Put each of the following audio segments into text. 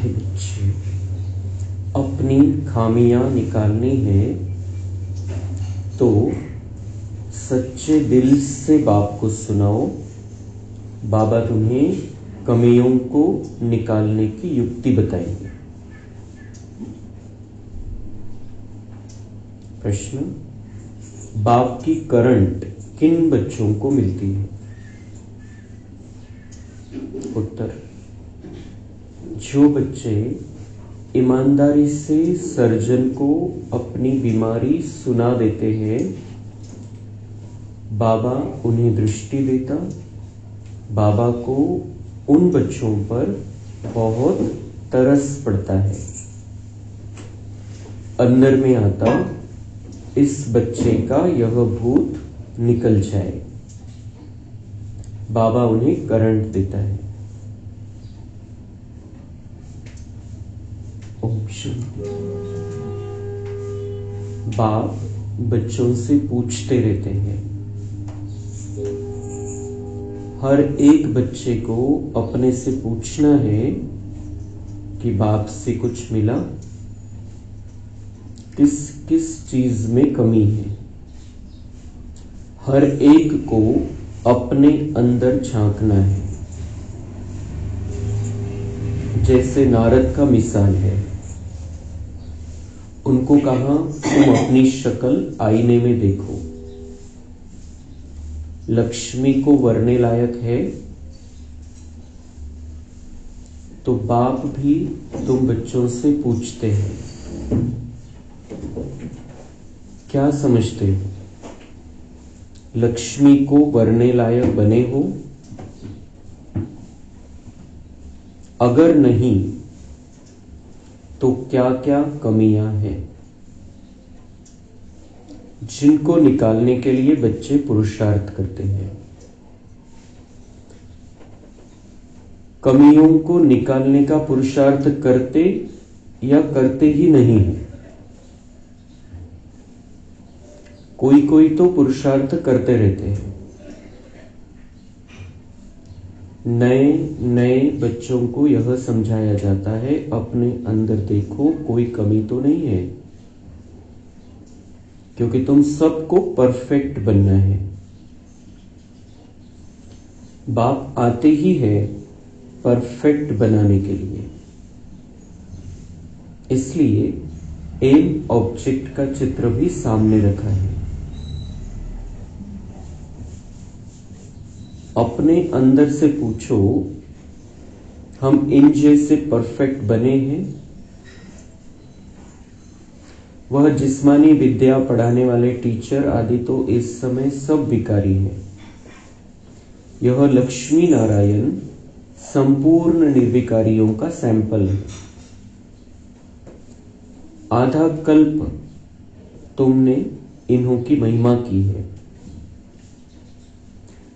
मीठे बच्चे, अपनी खामियां निकालनी है तो सच्चे दिल से बाप को सुनाओ। बाबा तुम्हें कमियों को निकालने की युक्ति बताएंगे। प्रश्न, बाप की करंट किन बच्चों को मिलती है? उत्तर, जो बच्चे ईमानदारी से सर्जन को अपनी बीमारी सुना देते हैं, बाबा उन्हें दृष्टि देता। बाबा को उन बच्चों पर बहुत तरस पड़ता है। अंदर में आता, इस बच्चे का यह भूत निकल जाए। बाबा उन्हें करंट देता है। ओम शांति। बाप बच्चों से पूछते रहते हैं। हर एक बच्चे को अपने से पूछना है कि बाप से कुछ मिला, किस किस चीज में कमी है। हर एक को अपने अंदर झांकना है। जैसे नारद का मिसाल है, उनको कहा तुम अपनी शक्ल आईने में देखो। लक्ष्मी को वरने लायक है तो बाप भी तुम बच्चों से पूछते हैं, क्या समझते हो? लक्ष्मी को वरने लायक बने हो? अगर नहीं तो क्या क्या कमियां हैं जिनको निकालने के लिए बच्चे पुरुषार्थ करते हैं? कमियों को निकालने का पुरुषार्थ करते या करते ही नहीं है? कोई कोई तो पुरुषार्थ करते रहते हैं। नए नए बच्चों को यह समझाया जाता है, अपने अंदर देखो, कोई कमी तो नहीं है, क्योंकि तुम सबको परफेक्ट बनना है। बाप आते ही है परफेक्ट बनाने के लिए। इसलिए एम ऑब्जेक्ट का चित्र भी सामने रखा है। अपने अंदर से पूछो, हम इन जैसे परफेक्ट बने हैं? वह जिस्मानी विद्या पढ़ाने वाले टीचर आदि तो इस समय सब विकारी हैं। यह लक्ष्मी नारायण संपूर्ण निर्विकारियों का सैंपल है। आधा कल्प तुमने इन्हों की महिमा की है,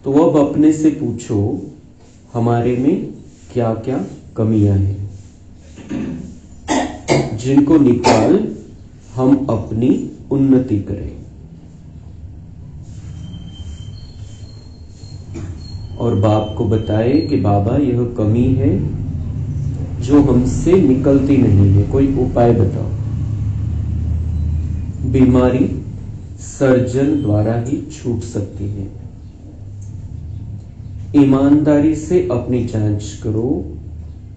तो अब अपने से पूछो, हमारे में क्या क्या कमियां हैं जिनको निकाल हम अपनी उन्नति करें। और बाप को बताए कि बाबा यह कमी है जो हमसे निकलती नहीं है, कोई उपाय बताओ। बीमारी सर्जन द्वारा ही छूट सकती है। ईमानदारी से अपनी जांच करो,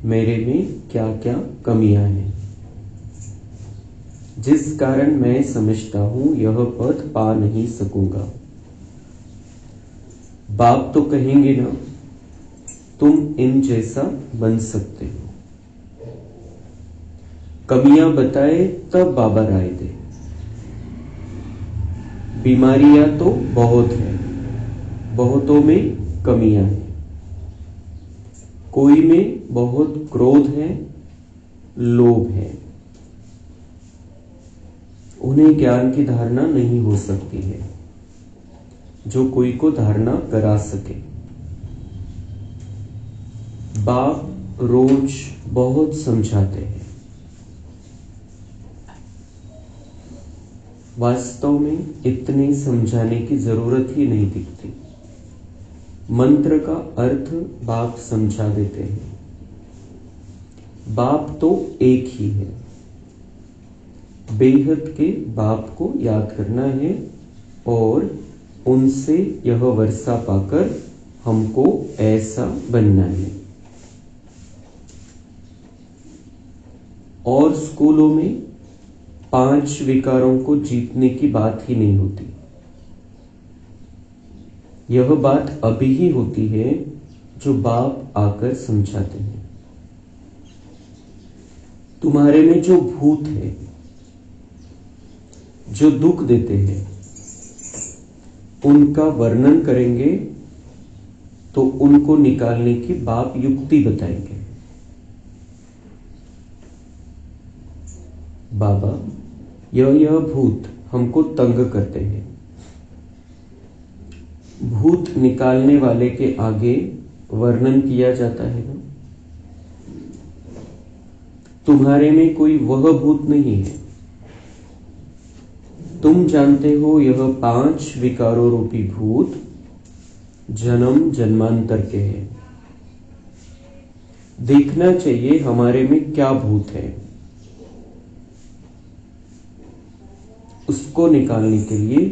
मेरे में क्या क्या कमियां हैं जिस कारण मैं समझता हूं यह पद पा नहीं सकूंगा। बाप तो कहेंगे ना, तुम इन जैसा बन सकते हो। कमियां बताए तब बाबा राय दे। बीमारियां तो बहुत है, बहुतों में कमियां हैं। कोई में बहुत क्रोध है, लोभ है, उन्हें ज्ञान की धारणा नहीं हो सकती है जो कोई को धारणा करा सके। बाप रोज बहुत समझाते हैं। वास्तव में इतने समझाने की जरूरत ही नहीं दिखती। मंत्र का अर्थ बाप समझा देते हैं। बाप तो एक ही है। बेहद के बाप को याद करना है और उनसे यह वर्षा पाकर हमको ऐसा बनना है। और स्कूलों में 5 विकारों को जीतने की बात ही नहीं होती। यह बात अभी ही होती है जो बाप आकर समझाते हैं। तुम्हारे में जो भूत है, जो दुख देते हैं, उनका वर्णन करेंगे तो उनको निकालने की बाप युक्ति बताएंगे। बाबा, यह भूत हमको तंग करते हैं। भूत निकालने वाले के आगे वर्णन किया जाता है ना, तुम्हारे में कोई वह भूत नहीं है। तुम जानते हो यह 5 विकारों रूपी भूत जन्म जन्मांतर के हैं। देखना चाहिए हमारे में क्या भूत है, उसको निकालने के लिए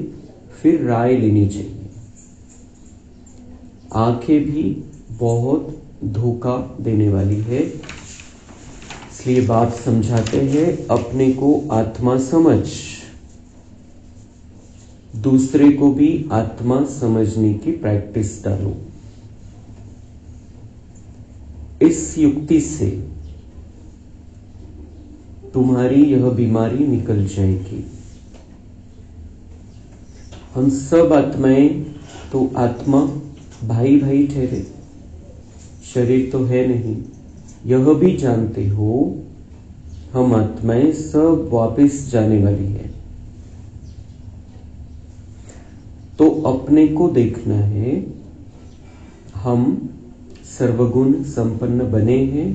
फिर राय लेनी चाहिए। आंखें भी बहुत धोखा देने वाली है, इसलिए बाप समझाते हैं अपने को आत्मा समझ, दूसरे को भी आत्मा समझने की प्रैक्टिस डालो। इस युक्ति से तुम्हारी यह बीमारी निकल जाएगी। हम सब आत्माएं तो आत्मा भाई भाई ठहरे, शरीर तो है नहीं। यह भी जानते हो हम आत्माएं सब वापस जाने वाली है। तो अपने को देखना है हम सर्वगुण संपन्न बने हैं,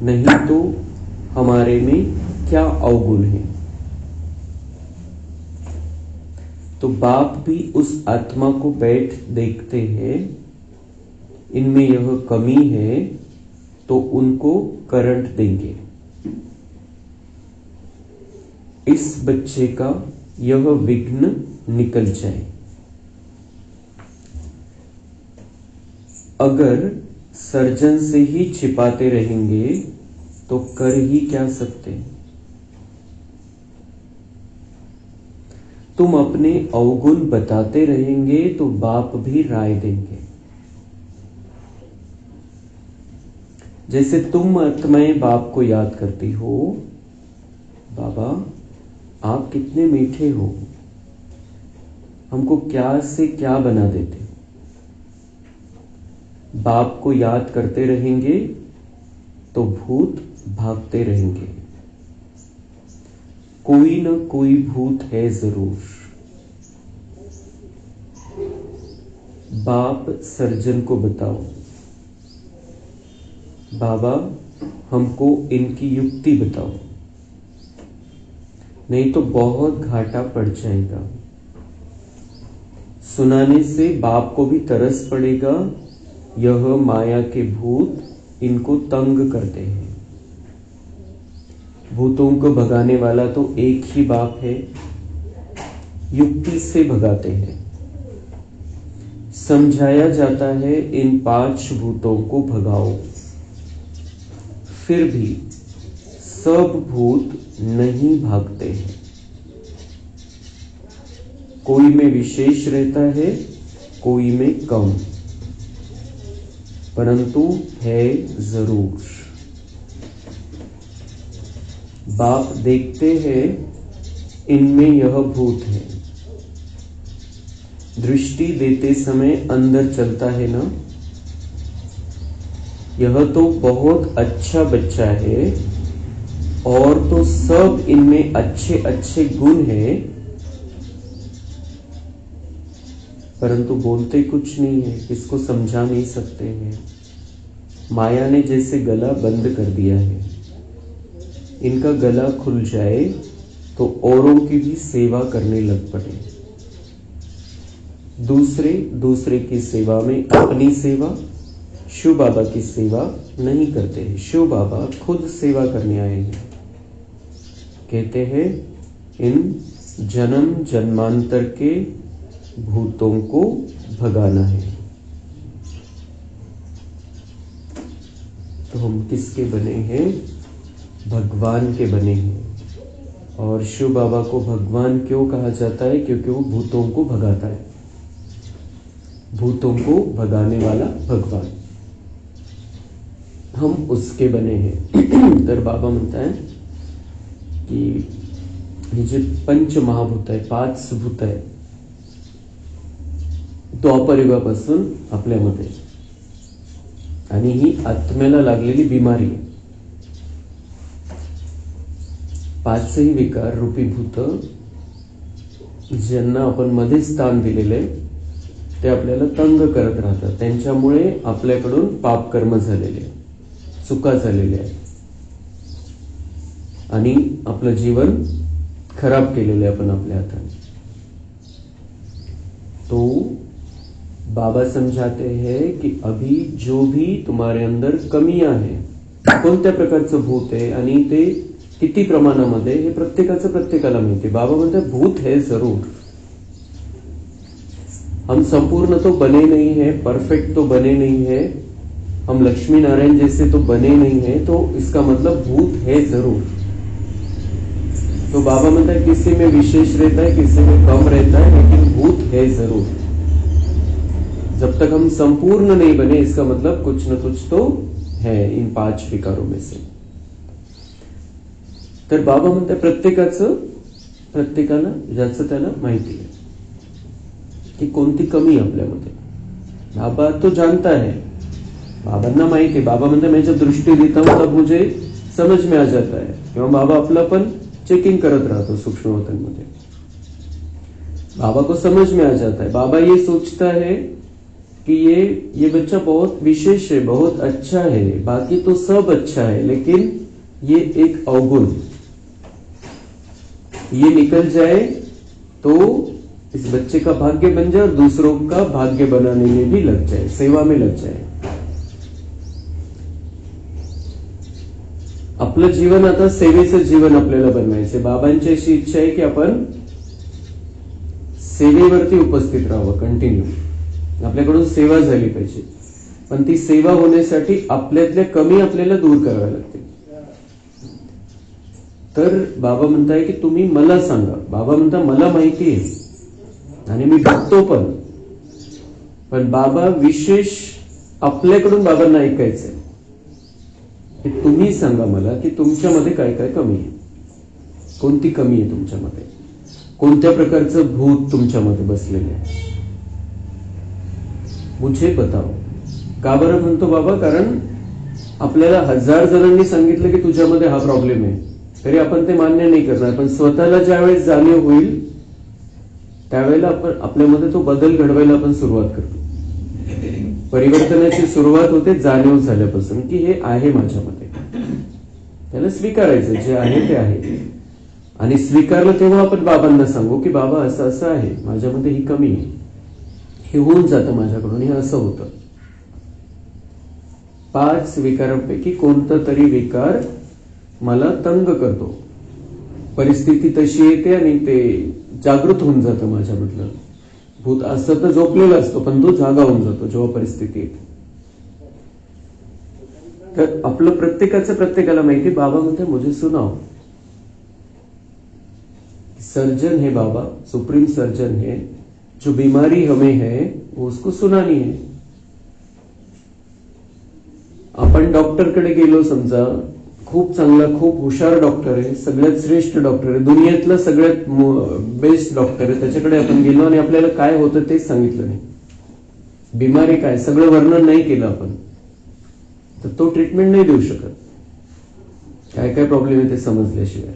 नहीं तो हमारे में क्या अवगुण है। तो बाप भी उस आत्मा को बैठ देखते हैं, इनमें यह कमी है तो उनको करंट देंगे। इस बच्चे का यह विघ्न निकल जाए। अगर सर्जन से ही छिपाते रहेंगे तो कर ही क्या सकते हैं। तुम अपने अवगुण बताते रहेंगे तो बाप भी राय देंगे। जैसे तुम आत्माएं बाप को याद करती हो, बाबा आप कितने मीठे हो, हमको क्या से क्या बना देते। बाप को याद करते रहेंगे तो भूत भागते रहेंगे। कोई न कोई भूत है जरूर। बाप सर्जन को बताओ, बाबा हमको इनकी युक्ति बताओ, नहीं तो बहुत घाटा पड़ जाएगा। सुनाने से बाप को भी तरस पड़ेगा, यह माया के भूत इनको तंग करते हैं। भूतों को भगाने वाला तो एक ही बाप है, युक्ति से भगाते हैं। समझाया जाता है इन 5 भूतों को भगाओ, फिर भी सब भूत नहीं भागते हैं। कोई में विशेष रहता है, कोई में कम, परंतु है जरूर। बाप देखते हैं इनमें यह भूत है। दृष्टि देते समय अंदर चलता है ना, यह तो बहुत अच्छा बच्चा है और तो सब इनमें अच्छे अच्छे गुण हैं, परंतु बोलते कुछ नहीं है, इसको समझा नहीं सकते हैं। माया ने जैसे गला बंद कर दिया है, इनका गला खुल जाए तो औरों की भी सेवा करने लग पड़े। दूसरे की सेवा में अपनी सेवा, शिव बाबा की सेवा नहीं करते हैं। शिव बाबा खुद सेवा करने आए हैं। कहते हैं इन जन्म जन्मांतर के भूतों को भगाना है। तो हम किसके बने हैं? भगवान के बने हैं। और शिव बाबा को भगवान क्यों कहा जाता है? क्योंकि वो भूतों को भगाता है, भूतों को भगाने वाला भगवान। हम उसके बने हैं। तर बाबा म्हणता है की हे जे पंच महाभूत आहे, 5 भूत आहे, द्वापर युगापासून आपल्यामध्ये, आणि ही आत्म्याला लागलेली बिमारी आहे। 5ही विकार रूपी भूत ज्यांना आपण मध्ये स्थान दिलेले ते आपल्याला तंग करत राहतात। त्यांच्यामुळे आपल्याकडून पाप कर्म झालेले, चुका झालेल्या आहेत आणि आपलं जीवन खराब केलेले आपण आपल्या हाताने। तो बाबा समझाते हैं कि अभी जो भी तुम्हारे अंदर कमियां है, कोणत्या प्रकारचं भूत आहे आणि ते किती प्रमाणामध्ये, हे प्रत्येकाला माहिती। बाबा म्हणते भूत है जरूर, हम संपूर्ण तो बने नहीं है, परफेक्ट तो बने नहीं है, हम लक्ष्मी नारायण जैसे तो बने नहीं है, तो इसका मतलब भूत है जरूर। तो बाबा म्हणता है किसी में विशेष रहता है, किसी में कम रहता है, लेकिन भूत है जरूर। जब तक हम संपूर्ण नहीं बने, इसका मतलब कुछ न कुछ तो है इन 5 विकारों में से। तर बाबा म्हणतात प्रत्येकाला ज्याचं त्याला माहिती आहे की कोणती कमी आपल्यामध्ये। बाबा तो जानता है, बाबांना माहिती आहे। बाबा म्हणते मैं जब दृष्टि देता हूं तब मुझे समझ में आ जाता है। किंवा बाबा आपलं पण चेकिंग करत राहतो सूक्ष्म वतन मध्ये। बाबा को समझ में आ जाता है। बाबा ये सोचता है कि ये बच्चा बहुत विशेष है, बहुत अच्छा है, बाकी तो सब अच्छा है, लेकिन ये एक अवगुण, ये निकल जाए तो इस बच्चे का भाग्य बन जाए और दूसरों का भाग्य बनाने में भी लग जाए, सेवा में लग जाए। आपलं जीवन आता सेवेचं जीवन आपल्याला बनवायचं। बाबांची अशी इच्छा आहे की आपण सेवेवरती उपस्थित राहावं, कंटिन्यू आपल्याकडून सेवा झाली पाहिजे। पण ती सेवा होण्यासाठी आपल्यातल्या कमी आपल्याला दूर कराव्या लागतील। तर बाबा म्हणताय की तुम्ही मला सांगा। बाबा म्हणता मला माहिती आहे आणि मी बघतो पण बाबा विशेष आपल्याकडून बाबांना ऐकायचंय की तुम्ही सांगा मला की तुमच्यामध्ये काय काय कमी आहे, कोणती कमी आहे तुमच्यामध्ये, कोणत्या प्रकारचं भूत तुमच्यामध्ये बसलेलं आहे, मुझे बताओ। का बरं म्हणतो बाबा? कारण आपल्याला 1000 जणांनी सांगितलं की तुझ्यामध्ये हा प्रॉब्लेम आहे, तरी आपण ते मान्य नाही करणार। पण स्वतःला ज्यावेळेस जाणीव होईल त्यावेळेला आपण आपल्यामध्ये तो बदल घडवायला आपण सुरुवात करतो। परिवर्तनाची सुरुवात होते जाणीव झाल्यापासून की हे आहे माझ्यामध्ये, त्याला स्वीकारायचं, जे आहे ते आहे। आणि स्वीकारलं तेव्हा आपण बाबांना सांगू की बाबा असं असं आहे, माझ्यामध्ये ही कमी आहे, हे होऊन जातं माझ्याकडून, हे असं होतं। 5 विकारांपैकी कोणता तरी विकार मला तंग करतो, परिस्थिती तशी येते आणि ते जागृत होऊन जातं माझ्यामधलं भूत। असं तर झोपलेलं असतो पण तो जागा होऊन जातो जेव्हा परिस्थिती येते। तर आपलं प्रत्येकाला माहिती। बाबा म्हणते मुझे सुनाओ। सर्जन है बाबा, सुप्रीम सर्जन है, जो बीमारी हमें है वो उसको सुनानी है। आपण डॉक्टरकडे गेलो समजा, खूप चांगला खूप हुशार डॉक्टर आहे, सगळ्यात श्रेष्ठ डॉक्टर आहे, दुनियेतला सगळ्यात बेस्ट डॉक्टर आहे, त्याच्याकडे आपण गेलो आणि आपल्याला काय होतं तेच सांगितलं नाही, बिमारी काय सगळं वर्णन नाही केलं आपण, तर तो ट्रीटमेंट नाही देऊ शकत। काय काय प्रॉब्लेम आहे ते समजल्याशिवाय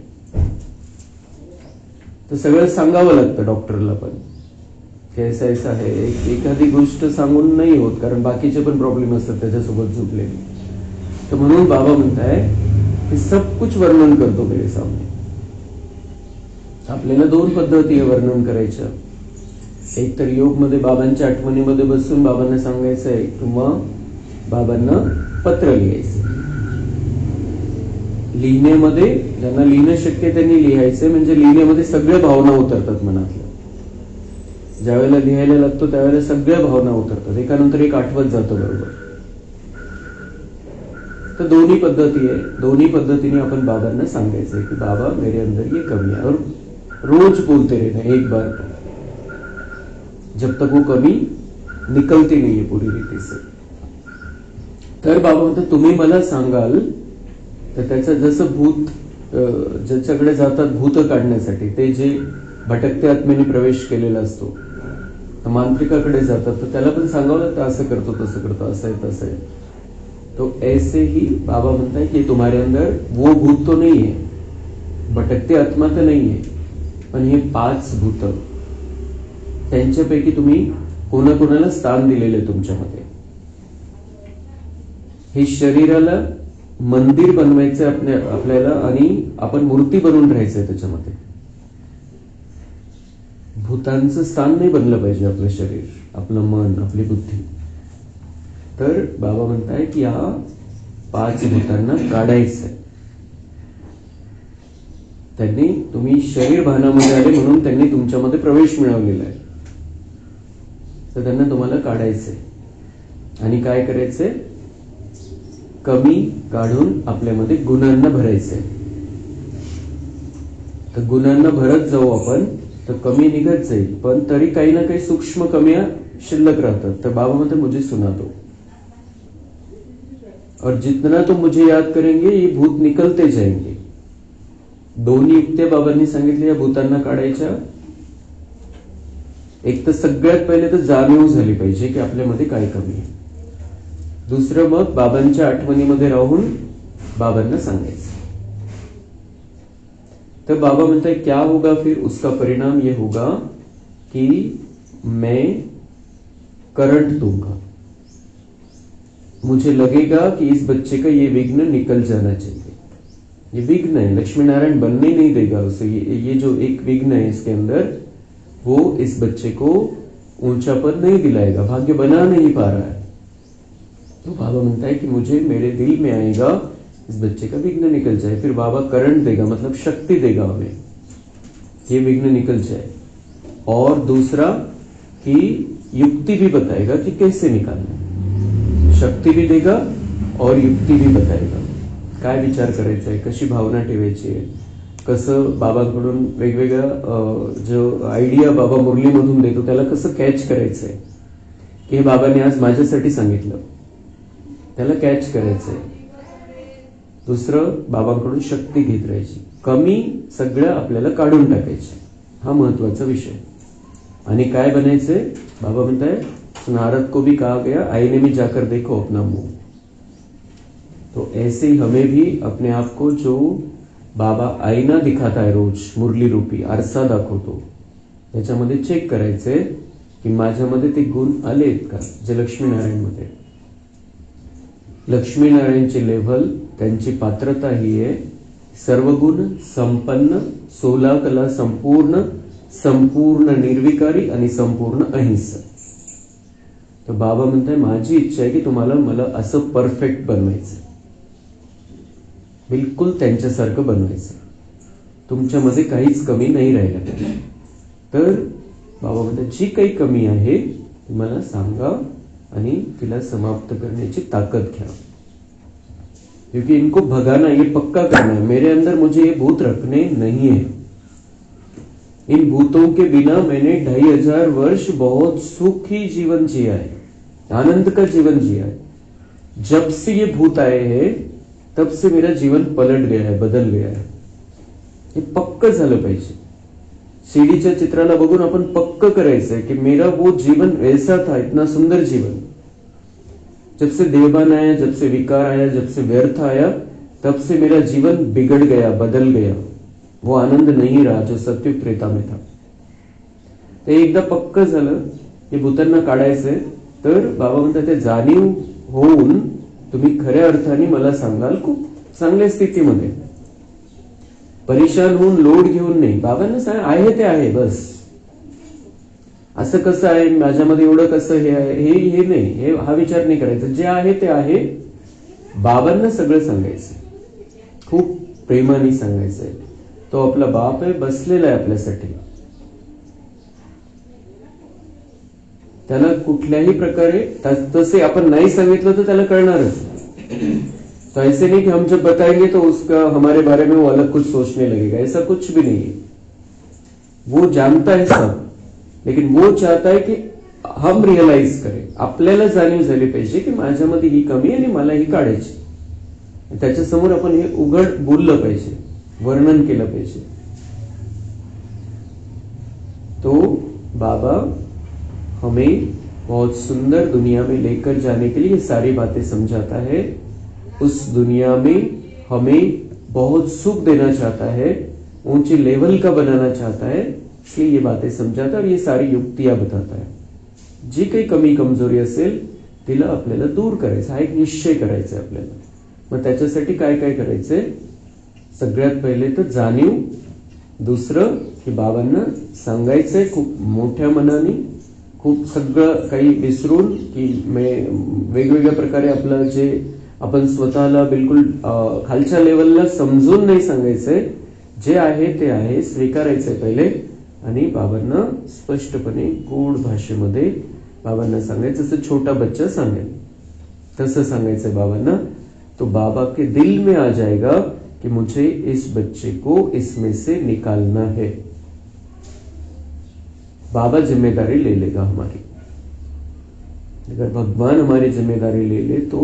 तर सगळं सांगावं लागतं डॉक्टरला पण की ऐसा ऐसा है। एखादी गोष्ट सांगून नाही होत, कारण बाकीचे पण प्रॉब्लेम असतात त्याच्यासोबत जुडलेले। तर म्हणून बाबा म्हणताय की सब कुछ वर्णन करतो मेरे सामने। आपल्याला 2 पद्धती आहे वर्णन करायच्या। एक तर योग मध्ये बाबांच्या आठवणीमध्ये बसून बाबांना सांगायचं आहे, किंवा बाबांना पत्र लिहायचं। लिहिण्यामध्ये ज्यांना लिहिणं शक्य त्यांनी लिहायचंय, म्हणजे लिहिण्यामध्ये सगळ्या भावना उतरतात मनातल्या. ज्यावेळेला लिहायला लागतो त्यावेळेला सगळ्या भावना उतरतात, एकानंतर एक आठवत जातं बरोबर. तर दोन्ही पद्धती आहे. दोन्ही पद्धतीने आपण बाबांना सांगायचंय की बाबा मेरे अंदर ये कमी है, और रोज बोलते रहना एक बार को, जब तक वो कमी निकलती नहीं है पूरी रीति से. तर बाबा म्हणतात तुम्ही मला सांगाल, तर त्याचं जसं भूत ज्याच्याकडे जातात भूत काढण्यासाठी, ते जे भटकत्या आत्मेने प्रवेश केलेला असतो, मांत्रिकाकडे जातात, तर त्याला पण सांगावं लागतं असं करतो तसं करतो, असं आहे तसं आहे. तो ऐसे ही बाबा म्हणताय की तुम्हारे अंदर वो भूत तो नहीं है, भटकते आत्मा तर नाही आहे, पण हे 5 भूत, त्यांच्यापैकी तुम्ही कोणाकोणाला स्थान दिलेले तुमच्यामध्ये. हे शरीराला मंदिर बनवायचं आपल्याला, आणि आपण मूर्ती बनवून राहायचंय त्याच्यामध्ये. भूतांचं स्थान नाही बनलं पाहिजे आपलं शरीर, आपलं मन, आपली बुद्धी. तर बाबा म्हणताय की या 5 भूतांना काढायचंय. त्यांनी तुम्ही शरीर भानामध्ये आले म्हणून त्यांनी तुमच्यामध्ये प्रवेश मिळवलेला आहे, तर त्यांना तुम्हाला काढायचंय. आणि काय करायचंय, कमी काढून आपल्यामध्ये गुणांना भरायचंय. तर गुणांना भरत जाऊ आपण, तर कमी निघत जाईल, पण तरी काही ना काही सूक्ष्म कमियां शिल्लक राहतात. तर बाबा म्हणते मुझे सुना दो, और जितना तुम मुझे याद करेंगे ये भूत निकलते जाएंगे. दोन्ही युक्त्या बाबांनी सांगितल्या या भूतांना काढायच्या. एक तर सगळ्यात पहिले तर जाणीव झाली पाहिजे की आपल्यामध्ये काय कमी आहे. दुसरं मग बाबांच्या आठवणीमध्ये राहून बाबांना सांगायचं. तो बाबा म्हणते क्या होगा फिर, उसका परिणाम ये होगा कि मैं करंट दूंगा. मुझे लगेगा कि इस बच्चे का ये विघ्न निकल जाना चाहिए. ये विघ्न है, लक्ष्मी नारायण बनने नहीं देगा उसे. ये जो एक विघ्न है इसके अंदर, वो इस बच्चे को ऊंचा पद नहीं दिलाएगा, भाग्य बना नहीं पा रहा है. तो बाबा म्हणता है कि मुझे मेरे दिल में आएगा इस बच्चे का विघ्न निकल जाए. फिर बाबा करंट देगा, मतलब शक्ति देगा हमें, ये विघ्न निकल जाए. और दूसरा कि युक्ति भी बताएगा कि कैसे निकालना. शक्ति भी देगा और युक्ति भी बताएगा. काय विचार करायचा आहे, कशी भावना ठेवायची आहे, कसं बाबांकडून वेगवेगळ्या जो आयडिया बाबा मुरलीमधून देतो त्याला कसं कॅच करायचंय, की हे बाबांनी आज माझ्यासाठी सांगितलं, त्याला कॅच करायचंय. दुसरं बाबांकडून शक्ती घेत राहायची, कमी सगळं आपल्याला काढून टाकायचं. हा महत्वाचा विषय. आणि काय बनायचंय, बाबा म्हणताय नारद को भी कहा गया आईने में जाकर देखो अपना मुंह. तो ऐसे ही हमें भी अपने आप को, जो बाबा आईना दिखाता है रोज, मुरली रूपी आरसा दाखवतो, त्याच्यामध्ये चेक करायचंय की माझ्यामध्ये ते गुण आलेत का जे लक्ष्मीनारायणमध्ये. लक्ष्मीनारायणची लेव्हल, त्यांची पात्रता ही आहे सर्व गुण संपन्न, 16 कला संपूर्ण, संपूर्ण निर्विकारी आणि संपूर्ण अहिंसा. तर बाबा म्हणताय माझी इच्छा आहे की तुम्हाला मला असं परफेक्ट बनवायचं, बिलकुल त्यांच्यासारखं बनवायचं, तुमच्यामध्ये काहीच कमी नाही राहिलं पाहिजे. तर बाबा म्हणतात जी काही कमी आहे ती मला सांगा आणि तिला समाप्त करण्याची ताकद घ्या. क्योंकि इनको भगाना, ये पक्का करना है. मेरे अंदर मुझे ये भूत रखने नहीं है. इन भूतों के बिना मैंने 2500 वर्ष बहुत सुखी जीवन जिया है, आनंद का जीवन जिया है. जब से ये भूत आए हैं तब से मेरा जीवन पलट गया है, बदल गया है. हे पक्क झालं पाहिजे. सीडीच्या चित्राला बघून आपण पक्क करायचंय की मेरा वो जीवन ऐसा था, इतना सुंदर जीवन. जब से देवबान आया, जब से विकार आया, जब से व्यर्थ आया, तब से मेरा जीवन बिगड़ गया, बदल गया. वो आनंद नहीं रहा जो सत्युग त्रेता में था. ते एकदा पक्क झालं की भूतांना काढायचंय. तर बाबा म्हणतात ते जाणीव होऊन तुम्ही खऱ्या अर्थाने मला सांगाल खूप चांगल्या स्थितीमध्ये, परेशान होऊन लोड घेऊन नाही. बाबांना सांग आहे ते आहे बस. असं कसं आहे माझ्यामध्ये, एवढं कसं हे आहे, हे नाही, हे हा विचार नाही करायचा. जे आहे ते आहे, बाबांना सगळं सांगायचं. खूप प्रेमाने सांगायचंय. तो आपला बाप आहे, बसलेला आहे आपल्यासाठी. त्याला कुठल्याही प्रकारे तसे आपण नाही सांगितलं तर त्याला कळणारच. तो ऐसे नहीं कि हम जब बताएंगे तो उसका हमारे बारे में वो अलग कुछ सोचने लगेगा, ऐसा कुछ भी नहीं है. वो जानता है सब, लेकिन वो चाहता है की हम रिअलाइज करें. आपल्याला जाणीव झाली पाहिजे की माझ्यामध्ये ही कमी आणि मला ही काढायची. त्याच्यासमोर आपण हे उघड बोललं पाहिजे, वर्णन केलं पाहिजे. तो बाबा हमें बहुत सुंदर दुनिया में लेकर जाने के लिए सारी बातें समझाता है. उस दुनिया में हमें बहुत सुख देना चाहता है, ऊंचे लेवल का बनाना चाहता है, इसलिए ये बातें समझाता है और ये सारी युक्तियां बताता है. जी काही कमी कमजोरी असेल तिला आपल्याला दूर करायचं, हा एक निश्चय करायचा आहे आपल्याला. मग त्याच्यासाठी काय काय करायचंय? सगळ्यात पहिले तर जाणीव. दुसरं की बाबांना सांगायचंय खूप मोठ्या मनाने, खूप सगळं काही विसरून की वेगवेगळ्या प्रकारे आपलं जे आपण स्वतःला बिलकुल खालच्या लेवलला समजून नाही सांगायचंय. जे आहे ते आहे स्वीकारायचंय पहिले आणि बाबांना स्पष्टपणे गोड भाषेमध्ये बाबांना सांगायचं. जसं छोटा बच्चा सांगेल तसं सांगायचंय बाबांना. तो बाबा के दिल में आ जाएगा कि मुझे इस बच्चे को इसमें से निकालना है. बाबा जिम्मेदारी ले लेगा हमारी. अगर भगवान हमारी जिम्मेदारी ले ले तो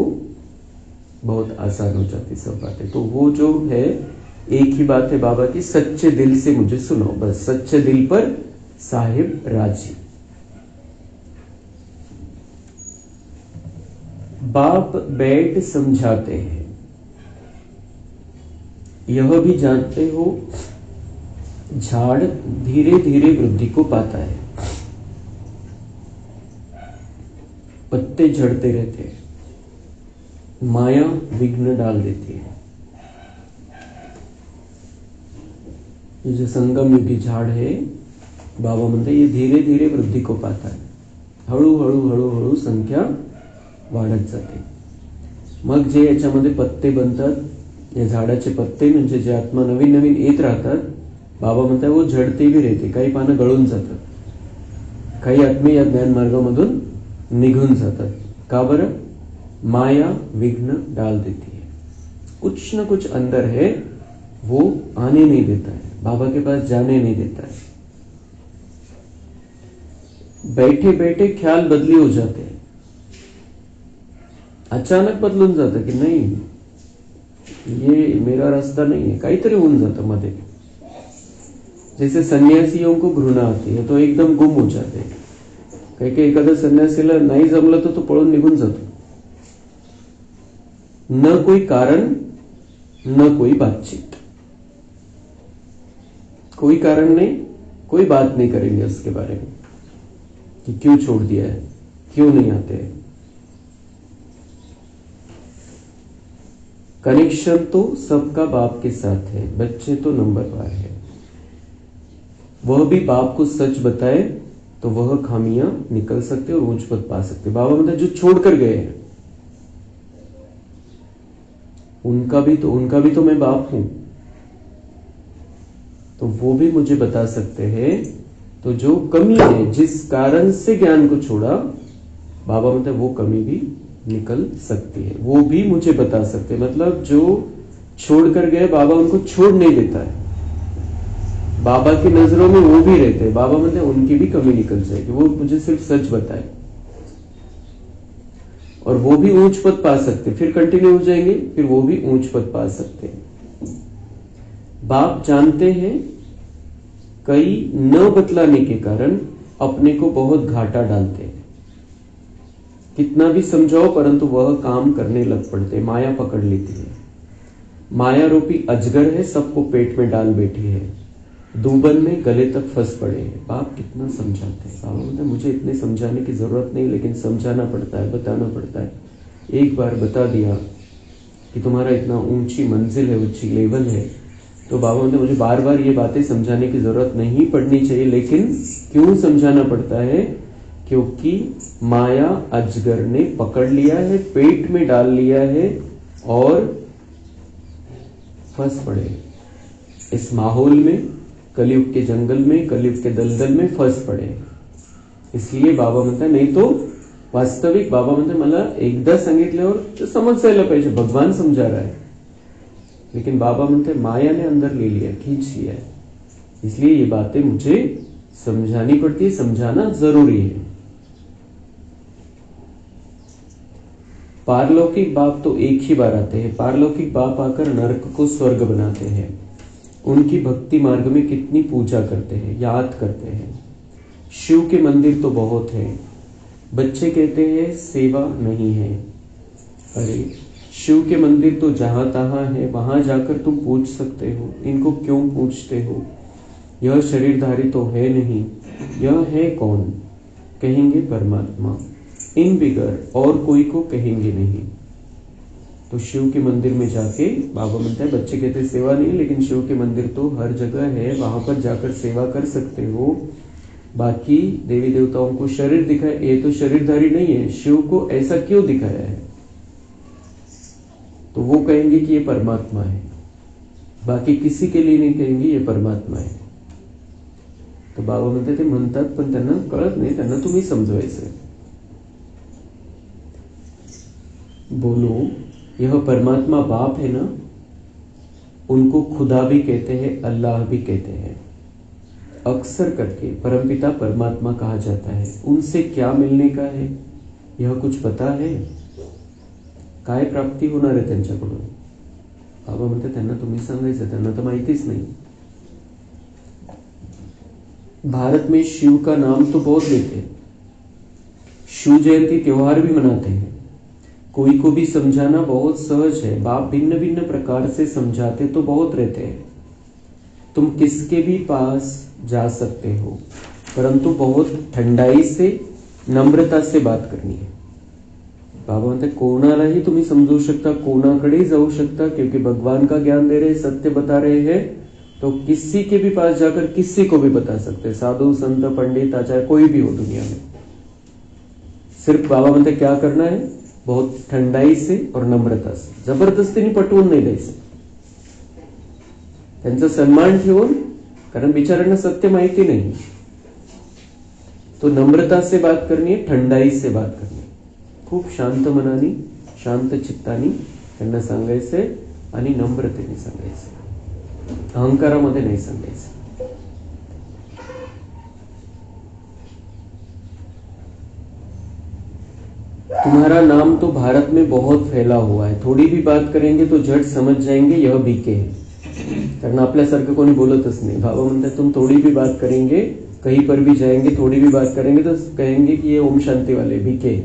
बहुत आसान हो जाती सब बातें. तो वो जो है एक ही बात है बाबा की, सच्चे दिल से मुझे सुनो, बस सच्चे दिल पर साहिब राजी. बाप बैठ समझाते हैं. यह भी जानते हो झाड़ धीरे धीरे वृद्धि को पाता है, पत्ते झड़ते रहते हैं, माया विघ्न डाल देती है. ये जो संगम युगी झाड है, बाबा म्हणते ये धीरे धीरे वृद्धि को पाता है. हळूहळू हळूहळू संख्या वाढत जाते. मग जे याच्यामध्ये पत्ते बनतात, या झाडाचे पत्ते म्हणजे जे आत्मा नवीन नवीन येत राहतात, बाबा म्हणतात वो झडते भी रहते. काही पानं गळून जातात, काही आत्मे या ज्ञान मार्गामधून निघून जातात. का बरं? माया विघ्न डाल देती है. कुछ न कुछ अंदर है वो आने नहीं देता है, बाबा के पास जाने नहीं देता है. बैठे बैठे ख्याल बदली हो जाते हैं. अचानक बदलून जातं की नाही ये मेरा रास्ता नहीं है, काहीतरी होऊन जातं मध्ये. जैसे सन्यासियों को घृणा आती है तो एकदम गुम हो जाते हैं. काही काही एखाद्या संन्यासीला नाही जमलं तर तो पळून निघून जातो. न कोई कारण न कोई बातचीत. कोई कारण नहीं, कोई बात नहीं करेंगे उसके बारे में कि क्यों छोड़ दिया है, क्यों नहीं आते हैं. कनेक्शन तो सबका बाप के साथ है, बच्चे तो नंबरवार है. वह भी बाप को सच बताए तो वह खामियां निकल सकते और ऊंच पद पा सकते. बाबा मतलब जो छोड़कर गए हैं उनका भी तो मैं बाप हूं, तो वो भी मुझे बता सकते हैं. तो जो कमी है, जिस कारण से ज्ञान को छोड़ा, बाबा मतलब वो कमी भी निकल सकती है, वो भी मुझे बता सकते हैं. मतलब जो छोड़कर गए बाबा उनको छोड़ नहीं देता है, बाबा की नजरों में वो भी रहते हैं. बाबा मतलब उनकी भी कमी निकल जाएगी, वो मुझे सिर्फ सच बताए और वो भी ऊंच पद पा सकते. फिर कंटिन्यू हो जाएंगे, फिर वो भी ऊंच पद पा सकते हैं. बाप जानते हैं कई न बतलाने के कारण अपने को बहुत घाटा डालते हैं. कितना भी समझाओ परंतु वह काम करने लग पड़ते. माया पकड़ लेती है. माया रूपी अजगर है, सबको पेट में डाल बैठी है, दूबन में गले तक फंस पड़े हैं. बाप कितना समझाते हैं. बाबा बोलते मुझे इतने समझाने की जरूरत नहीं, लेकिन समझाना पड़ता है, बताना पड़ता है. एक बार बता दिया कि तुम्हारा इतना ऊंची मंजिल है, ऊंची लेवल है, तो बाबा बोलते मुझे बार बार ये बातें समझाने की जरूरत नहीं पड़नी चाहिए. लेकिन क्यों समझाना पड़ता है? क्योंकि माया अजगर ने पकड़ लिया है, पेट में डाल लिया है और फंस पड़े इस माहौल में, कलयुग के जंगल में, कलयुग के दलदल में फंस पड़े। इसलिए बाबा म्हणतात नाही तो वास्तविक बाबा म्हणतात मला एकदा सांगितल्यावर समज जायला पाहिजे, भगवान समझा रहा है, लेकिन बाबा म्हणते माया ने अंदर ले लिया, खींच लिया है, इसलिए ये बातें मुझे समझानी पड़ती है, समझाना जरूरी है। पारलौकिक बाप तो एक ही बार आते हैं, पारलौकिक बाप आकर नरक को स्वर्ग बनाते हैं। उनकी भक्ति मार्ग में कितनी पूजा करते हैं, याद करते हैं। शिव के मंदिर तो बहुत हैं। बच्चे कहते हैं सेवा नहीं है। अरे शिव के मंदिर तो जहां तहां है, वहां जाकर तुम पूछ सकते हो, इनको क्यों पूछते हो? यह शरीरधारी तो है नहीं, यह है कौन? कहेंगे परमात्मा, इन बिगर और कोई को कहेंगे नहीं। तो शिव के मंदिर में जाके बाबा म्हणता है, बच्चे कहते सेवा नहीं, लेकिन शिव के मंदिर तो हर जगह है, वहां पर जाकर सेवा कर सकते हो। बाकी देवी देवताओं को शरीर दिखाए, ये तो शरीरधारी नहीं है, शिव को ऐसा क्यों दिखाया है? तो वो कहेंगे कि ये परमात्मा है, बाकी किसी के लिए नहीं कहेंगे ये परमात्मा है। तो बाबा म्हणते ते म्हणतात, पण त्यांना कळत नाही, त्यांना तुम्ही समजवायचं। बोलो यह परमात्मा बाप है ना, उनको खुदा भी कहते हैं, अल्लाह भी कहते हैं। अक्सर करके परमपिता परमात्मा कहा जाता है। उनसे क्या मिलने का है, यह कुछ पता है? काय प्राप्ती होणार आहे त्यांच्याकडून? बाबा म्हणते त्यांना तुम्ही सांगायचं, त्यांना तर माहितीच नाही। भारत में शिव का नाम तो बहुत लेते हैं, शिव जयंती त्योहार भी मनाते हैं। कोई को भी समझाना बहुत सहज है, बाप भिन्न भिन्न प्रकार से समझाते तो बहुत रहते हैं। तुम किसके भी पास जा सकते हो, परंतु बहुत ठंडाई से, नम्रता से बात करनी है। बाबा म्हणते कोणालाही तुम्ही समजू शकता, कोणाकडे जाऊ शकता, क्योंकि भगवान का ज्ञान दे रहे, सत्य बता रहे हैं, तो किसी के भी पास जाकर किसी को भी बता सकते हैं, साधु संत पंडित आचार्य कोई भी हो दुनिया में। सिर्फ बाबा म्हणते क्या करना है, बहुत ठंडाई से और नम्रता से, जबरदस्तीने पटवून नाही द्यायचं, त्यांचा सन्मान ठेवून, कारण बिचाऱ्यांना सत्य माहिती नहीं। तो नम्रता से बात करनी है, ठंडाई से बात करनी है, खूप शांत मनानी, शांत चित्तानी त्यांना सांगायचंय आणि नम्रतेने सांगायचं, अहंकारामध्ये नाही सांगायचं। तुम्हारा नाम तो भारत में बहुत फैला हुआ है, थोड़ी भी बात करेंगे तो झट समझ जाएंगे यह बीके है, कारण आपल्यासारखं कोणी बोलतच नाही। बाबा म्हणतात तुम थोड़ी भी बात करेंगे, कहीं पर भी जाएंगे, थोड़ी भी बात करेंगे तो कहेंगे कि ये ओम शांति वाले बीके।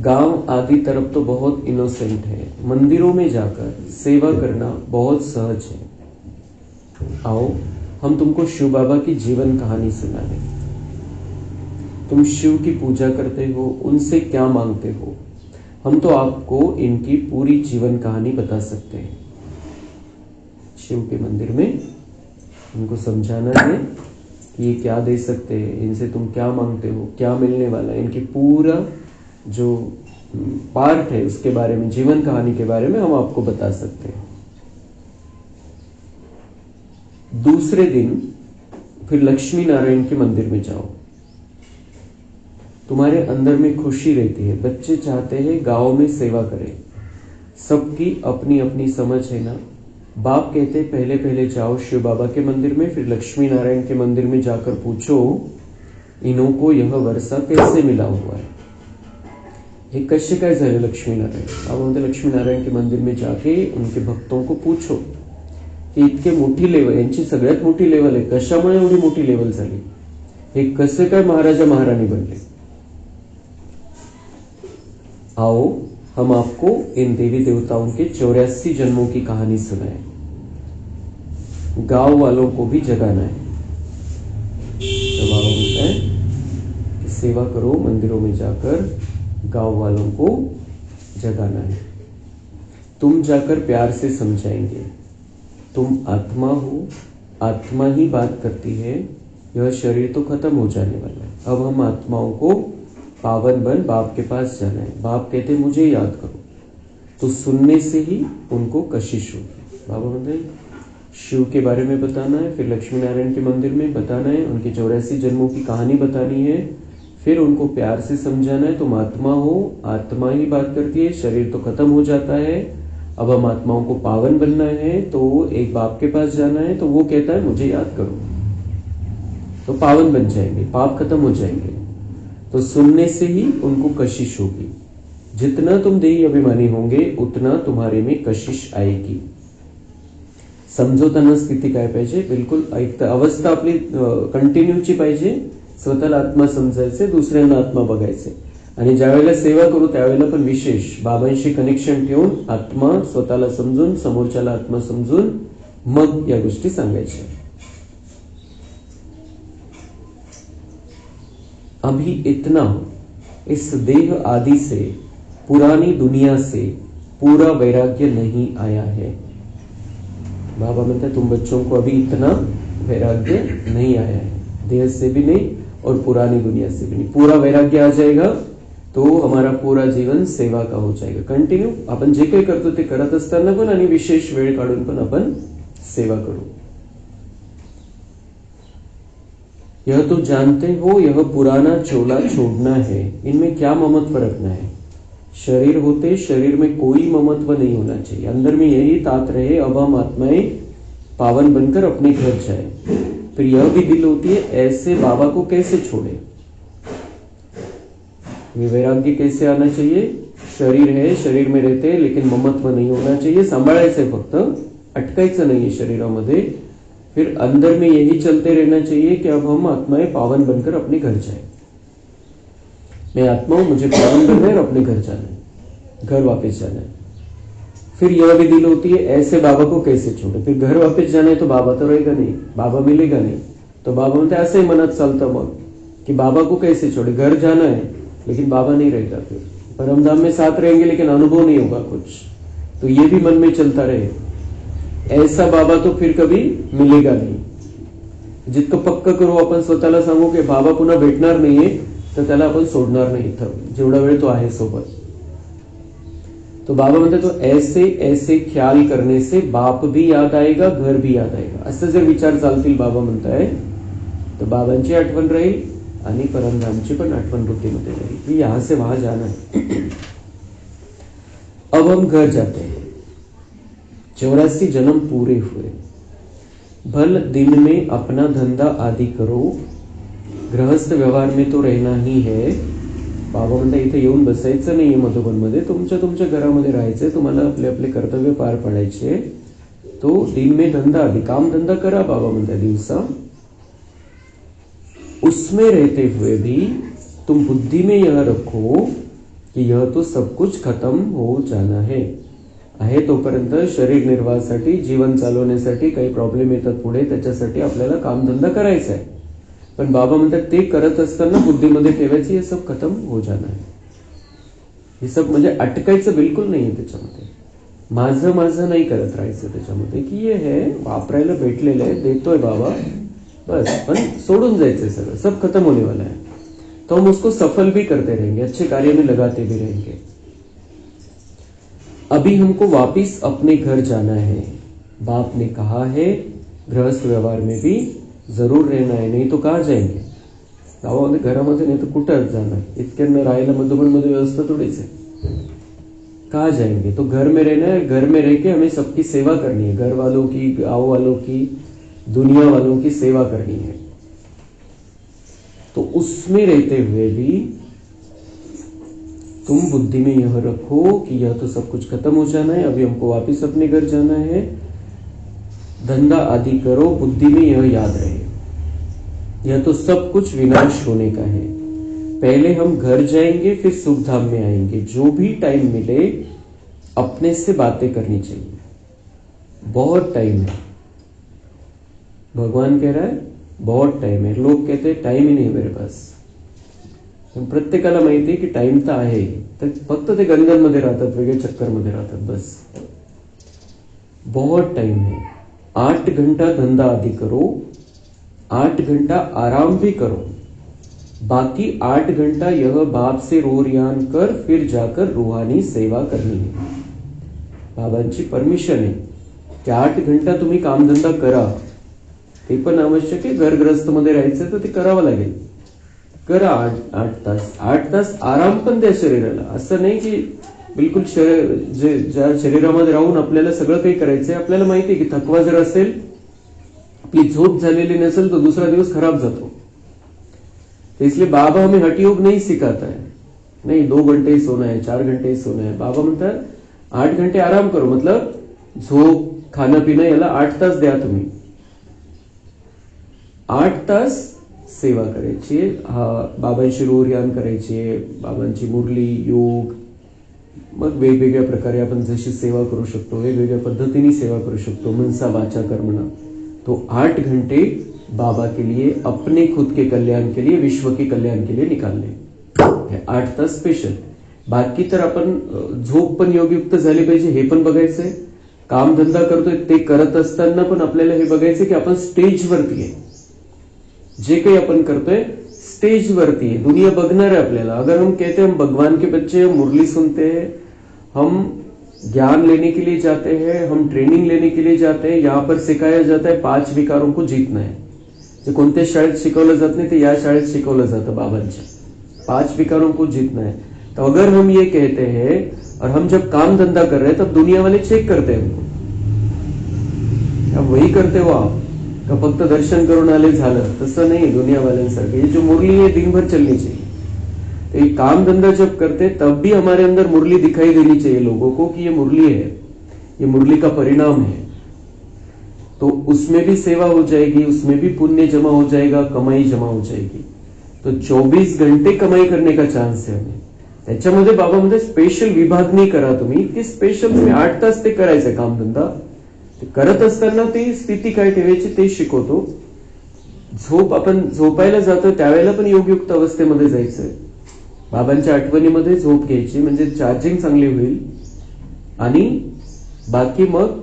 गांव आदि तरफ तो बहुत इनोसेंट है, मंदिरों में जाकर सेवा करना बहुत सहज है। आओ हम तुमको शिव बाबा की जीवन कहानी सुनाएं। तुम शिव की पूजा करते हो, उनसे क्या मांगते हो? हम तो आपको इनकी पूरी जीवन कहानी बता सकते हैं। शिव के मंदिर में उनको समझाना है कि ये क्या दे सकते हैं, इनसे तुम क्या मांगते हो, क्या मिलने वाला है, इनकी पूरा जो पार्ट है उसके बारे में, जीवन कहानी के बारे में हम आपको बता सकते हैं। दूसरे दिन फिर लक्ष्मी नारायण के मंदिर में जाओ, तुम्हारे अंदर में खुशी रहती है। बच्चे चाहते हैं गांव में सेवा करें, सबकी अपनी अपनी समझ है ना। बाप कहते पहले पहले जाओ शिव बाबा के मंदिर में, फिर लक्ष्मी नारायण के मंदिर में जाकर पूछो इन्हों को यह वर्षा कैसे मिला हुआ है, हे कसे काय झाले लक्ष्मी नारायण। बाबा म्हणते लक्ष्मी नारायण के मंदिर में जाके उनके भक्तों को पूछो की इतके मोठी लेवल, यांची सगळ्यात मोठी लेवल आहे, कशामुळे एवढी मोठी लेवल झाली, हे कसे काय महाराजा महाराणी बनले। आओ हम आपको इन देवी देवताओं के 84 जन्मों की कहानी सुनाएं। गांव वालों को भी जगाना है। तो बाबा बोलता है कि सेवा करो, मंदिरों में जाकर गांव वालों को जगाना है। तुम जाकर प्यार से समझाएंगे, तुम आत्मा हो, आत्मा ही बात करती है, यह शरीर तो खत्म हो जाने वाला है। अब हम आत्माओं को पावन बन बाप के पास जाना है। बाप कहते मुझे याद करो, तो सुनने से ही उनको कशिश होगी। बाबा बोलते शिव के बारे में बताना है, फिर लक्ष्मी नारायण के मंदिर में बताना है, उनके 84 जन्मों की कहानी बतानी है, फिर उनको प्यार से समझाना है। तुम आत्मा हो, आत्मा ही बात करती है, शरीर तो खत्म हो जाता है, अब हम आत्माओं को पावन बनना है, तो एक बाप के पास जाना है, तो वो कहता है मुझे याद करो, तो पावन बन जाएंगे, पाप खत्म हो जाएंगे। तो सुनने से ही उनको कशिश होगी। जितना तुम देही अभिमानी होंगे उतना तुम्हारे में कशिश आएगी। समझोताना स्थिती काय पाहिजे, बिलकुल एक अवस्था आपली कंटिन्यूची पाहिजे, स्वतःला आत्मा समजायचे, दुसऱ्यांना आत्मा बघायचे। आणि ज्या वेळेला सेवा करू त्यावेळेला पण विशेष बाबांशी कनेक्शन ठेवून आत्मा स्वतःला समजून समोरच्याला आत्मा समजून मग या गोष्टी सांगायच्या। अभी इतना इस देह आदि से, पुरानी दुनिया से पूरा वैराग्य नहीं आया है। बाबा कहते हैं तुम बच्चों को अभी इतना वैराग्य नहीं आया है, देह से भी नहीं और पुरानी दुनिया से भी नहीं। पूरा वैराग्य आ जाएगा तो हमारा पूरा जीवन सेवा का हो जाएगा। कंटिन्यू आपण जे काही करतो ते करत असताना पण आणि विशेष वेळ काढून पण आपण सेवा करू। यह तो जानते हो यह पुराना चोला छोड़ना है, इनमें क्या ममत्व रखना है। शरीर होते शरीर में कोई ममत्व नहीं होना चाहिए, अंदर में यही तात रहे अब हम आत्माएं पावन बनकर अपने घर जाए। फिर यह भी दिल होती है ऐसे बाबा को कैसे छोड़े। ये वैराग्य कैसे आना चाहिए, शरीर है शरीर में रहते हैं लेकिन ममत्व नहीं होना चाहिए, सांभाळायचंय फक्त, अटकायचं नाहीये शरीरामध्ये। फिर अंदर में यही चलते रहना चाहिए कि अब हम आत्माएं पावन बनकर अपने घर जाए। मैं आत्मा हूं, मुझे पावन बनना है और अपने घर जाना है, घर वापस जाना है। फिर यह भी दिल होती है ऐसे बाबा को कैसे छोड़े। फिर घर वापस जाना है तो बाबा तो रहेगा नहीं, बाबा मिलेगा नहीं, तो बाबा बोलते ऐसे ही मनात चालतं मग कि बाबा को कैसे छोड़े। घर जाना है लेकिन बाबा नहीं रहेगा, फिर परमधाम में साथ रहेंगे लेकिन अनुभव नहीं होगा कुछ, तो ये भी मन में चलता रहे। ऐसा बाबा तो फिर कभी मिलेगा नाही। जितकं पक्क करू आपण स्वतःला सांगू की बाबा पुन्हा भेटणार नाहीये तर त्याला आपण सोडणार नाही इथं, जेवढा वेळ तो आहे सोबत। तो बाबा म्हणते तो ऐसे ऐसे ख्याल करने से बाप भी याद आएगा, घर भी याद आएगा। असं जर विचार चालतील बाबा म्हणताय तर बाबांची आठवण राहील आणि परमधामची पण आठवण बुद्धीमध्ये राहील कि यहां से वहां जाना है। अब हम घर जाते हैं, 84 जन्म पूरे हुए। भल दिन में अपना धंधा आदि करो, गृहस्थ व्यवहार में तो रहना ही है। बाबा म्हणता इथे येऊन बसायचं नाहीये मधुबनमध्ये, तुमच्या तुमच्या घरामध्ये राहायचंय, तुम्हाला आपले आपले कर्तव्य पार पाडायचे। तो दिन में धंधा आदि काम धंधा करा, बाबा म्हणता दिवसा। उसमें रहते हुए भी तुम बुद्धि में यह रखो कि यह तो सब कुछ खत्म हो जाना है। आहे तोपर्यंत शरीर निर्वाहासाठी, जीवन चालवण्यासाठी काही प्रॉब्लेम येतात पुढे, त्याच्यासाठी आपल्याला कामधंदा करायचा आहे। पण बाबा म्हणतात ते करत असताना बुद्धीमध्ये ठेवायचं हे सब खत्म हो जाना है। हे सब म्हणजे अटकायचं बिलकुल नाहीये त्याच्यामध्ये, माझं माझं नाही करत राहायचं त्याच्यामध्ये की हे है वापरायला भेटलेलं आहे, देतोय बाबा बस, पण सोडून जायचंय सगळं, सब खत्म होने वाला है। तो हम उसको सफल भी करते रहेंगे, अच्छे कार्य में लगाते भी रहेंगे। अभी हमको वापिस अपने घर जाना है। बाप ने कहा है गृहस्थ व्यवहार में भी जरूर रहना है, नहीं तो कहाँ जाएंगे। गावामध्ये घरामध्ये नाही तर कुठं जाणार, इतक्यांना राहायला मधुबनमध्ये व्यवस्था थोडीच है, कहाँ जाएंगे। तो घर में रहना है, घर में रह के हमें सबकी सेवा करनी है, घर वालों की, गाँव वालों की, दुनिया वालों की सेवा करनी है। तो उसमें रहते हुए भी तुम बुद्धि में यह रखो कि यह तो सब कुछ खत्म हो जाना है, अभी हमको वापस अपने घर जाना है। धंधा आदि करो, बुद्धि में यह याद रहे यह तो सब कुछ विनाश होने का है। पहले हम घर जाएंगे फिर सुख धाम में आएंगे। जो भी टाइम मिले अपने से बातें करनी चाहिए, बहुत टाइम है। भगवान कह रहा है बहुत टाइम है, लोग कहते हैं टाइम ही नहीं मेरे पास। प्रत्येकाला माहिती आहे की टाइम तर आहे, तर फक्त ते गणगणमध्ये राहतात, वेगळे चक्करमध्ये राहतात बस। बहुत टाइम है, 8 घंटा धंधा आदि करो, 8 घंटा आराम भी करो, बाकी 8 घंटा यह बाप से रोरियान कर फिर जाकर रूहानी सेवा करनी है। बाबांची परमिशन आहे की 8 घंटा तुम्ही कामधंदा करा. ते पण आवश्यक आहे. घरग्रस्त मध्ये राहायचं तर ते करावं लागेल. करा 8 तास. 8 तास आराम पण द्या शरीराला. असं नाही की बिलकुल ज्या शरीरामध्ये राहून आपल्याला सगळं काही करायचंय. आपल्याला माहिती आहे की थकवा जर असेल, आपली झोप झालेली नसेल तो दूसरा दिवस खराब जातो. तो इसलिए बाबा हमें हठ योग नहीं सिखाता है. नहीं 2 घंटे ही सोना है, 4 घंटे ही सोना है. बाबा म्हणतात 8 घंटे आराम करो. मतलब झोप, खाणं पिणं याला 8 तास द्या तुम्ही. 8 तास सेवा करायची. बाबांशी रोहरियान करायची, बाबांची मुरली, योग, मग वेगवेगळ्या प्रकारे आपण जशी सेवा करू शकतो, वेगवेगळ्या पद्धतीने सेवा करू शकतो. मनसा वाचा कर्मणा. तो 8 घंटे बाबा के लिए, अपने खुद के कल्याण के लिए, विश्व के कल्याण के लिए निकालले. 8 तास स्पेशल. बाकी तर आपण झोप पण योगयुक्त झाली पाहिजे हे पण बघायचंय. कामधंदा करतोय ते करत असताना पण आपल्याला हे बघायचं की आपण स्टेजवरती आहे. जे काही आपण करतोय स्टेज वरती है. दुनिया बघणार है आपल्याला. अगर हम कहते हैं हम भगवान के बच्चे, हम मुरली सुनते हैं, हम ज्ञान लेने के लिए जाते हैं, हम ट्रेनिंग लेने के लिए जाते हैं, यहां पर सिखाया जाता है 5 विकारों को जीतना है. जे कोणत्या शाळेत शिकवलं जात नाही ते या शाळेत शिकवलं जातं बाबांच्या. 5 विकारों को जीतना है. तो अगर हम ये कहते हैं और हम जब काम धंधा कर रहे हैं तब दुनिया वाले चेक करते हैं हमको. अब वही करते हो आप का फक्त दर्शन करून आले झालं. तसं नाही दुनियावाल्यांसारखं. ये जो मुरली है दिन भर चलनी चाहिए. तो ये काम धंधा जब करते तब भी हमारे अंदर मुरली दिखाई देनी चाहिए लोगों को कि ये मुरली है, ये मुरली का परिणाम है. तो उसमें भी सेवा हो जाएगी, उसमें भी पुण्य जमा हो जाएगा, कमाई जमा हो जाएगी. तो 24 घंटे कमाई करने का चान्स आहे हमें. त्याच्यामध्ये बाबामध्ये स्पेशल विभागणी करा तुम्ही की स्पेशल तुम्ही 8 तास ते करायचं कामधंदा. ते करत असताना ती स्थिती काय ठेवायची ते शिकवतो. झोप, आपण झोपायला जातो त्यावेळेला पण योगयुक्त अवस्थेमध्ये जायचंय. बाबांच्या आठवणीमध्ये झोप घ्यायची म्हणजे चार्जिंग चांगली होईल. आणि बाकी मग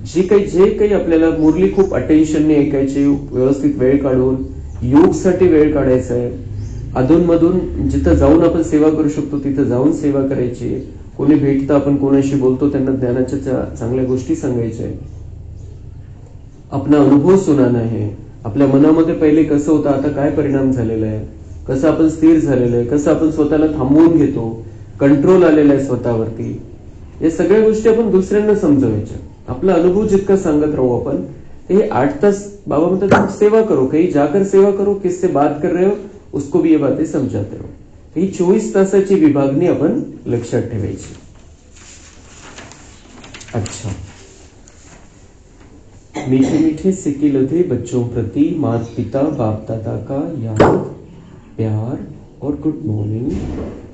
जे काही आपल्याला मुरली खूप अटेन्शनने ऐकायची, व्यवस्थित वेळ काढून योगसाठी वेळ काढायचा आहे. अधूनमधून जिथं जाऊन आपण सेवा करू शकतो तिथं जाऊन सेवा करायची. कोणी भेटतं, आपण कोणाशी बोलतो, त्यांना ज्ञानाच्या चांगल्या गोष्टी सांगायच्या. आपला अनुभव सुनाना है. आपल्या मनामध्ये पहिले कसं होतं, आता काय परिणाम झालेला आहे, कसं आपण स्थिर झालेलं आहे, कसं आपण स्वतःला थांबवून घेतो, कंट्रोल आलेला आहे स्वतःवरती. या सगळ्या गोष्टी आपण दुसऱ्यांना समजवायच्या. आपला अनुभव जितका सांगत राहू आपण. हे 8 तास बाबा म्हणतात सेवा करो, कहीं जाकर सेवा करो, किससे बात कर रहे हो उसको भी ये बातें समझाते रहो. ही 24 तासाची विभागणी आपण लक्षात ठेवायची. अच्छा. मीठे मीठे सिक्के लधे बच्चों प्रति माता पिता बाप दादा का याद, प्यार और गुड मॉर्निंग.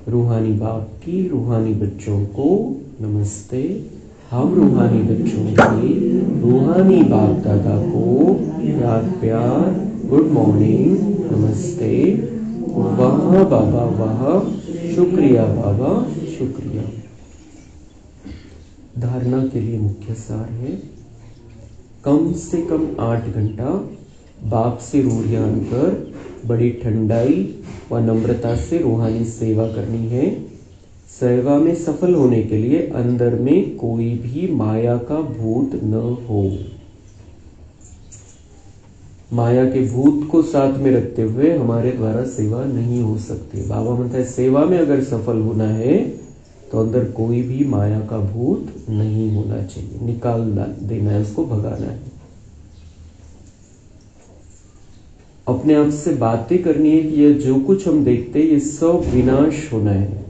रूहानी बाप की रूहानी बच्चों को नमस्ते. हम रूहानी बच्चों की रूहानी बाप दादा को याद, प्यार, गुड मॉर्निंग, नमस्ते. वाह बाबा वाह, शुक्रिया बाबा शुक्रिया. धारणा के लिए मुख्य सार है कम से कम 8 घंटा बाप से रूहियान कर बड़ी ठंडाई व नम्रता से रूहानी सेवा करनी है. सेवा में सफल होने के लिए अंदर में कोई भी माया का भूत न हो. माया के भूत को साथ में रखते हुए हमारे द्वारा सेवा नहीं हो सकती. बाबा म्हणता है सेवा में अगर सफल होना है तो अंदर कोई भी माया का भूत नहीं होना चाहिए. निकाल देना है, उसको भगाना है. अपने आप से बातें करनी है कि ये जो कुछ हम देखते हैं ये सब विनाश होना है.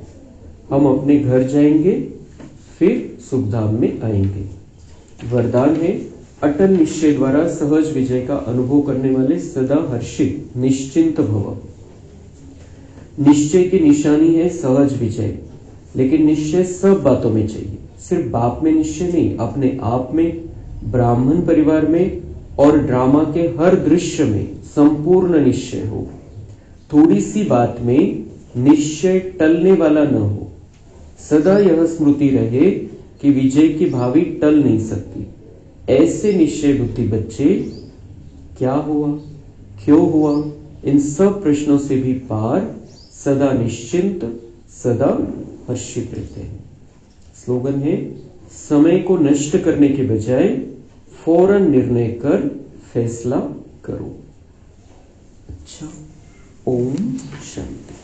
हम अपने घर जाएंगे फिर सुखधाम में आएंगे. वरदान है अटल निश्चय द्वारा सहज विजय का अनुभव करने वाले सदा हर्षित निश्चिंत भव. निश्चय की निशानी है सहज विजय. लेकिन निश्चय सब बातों में चाहिए. सिर्फ बाप में निश्चय नहीं, अपने आप में, ब्राह्मण परिवार में और ड्रामा के हर दृश्य में संपूर्ण निश्चय हो. थोड़ी सी बात में निश्चय टलने वाला न हो. सदा यह स्मृति रहे कि विजय की भावी टल नहीं सकती. ऐसे निश्चय बुद्धि बच्चे क्या हुआ, क्यों हुआ, इन सब प्रश्नों से भी पार सदा निश्चिंत, सदा हर्षित रहते हैं. स्लोगन है समय को नष्ट करने के बजाय फौरन निर्णय कर फैसला करो। अच्छा, ओम शांति।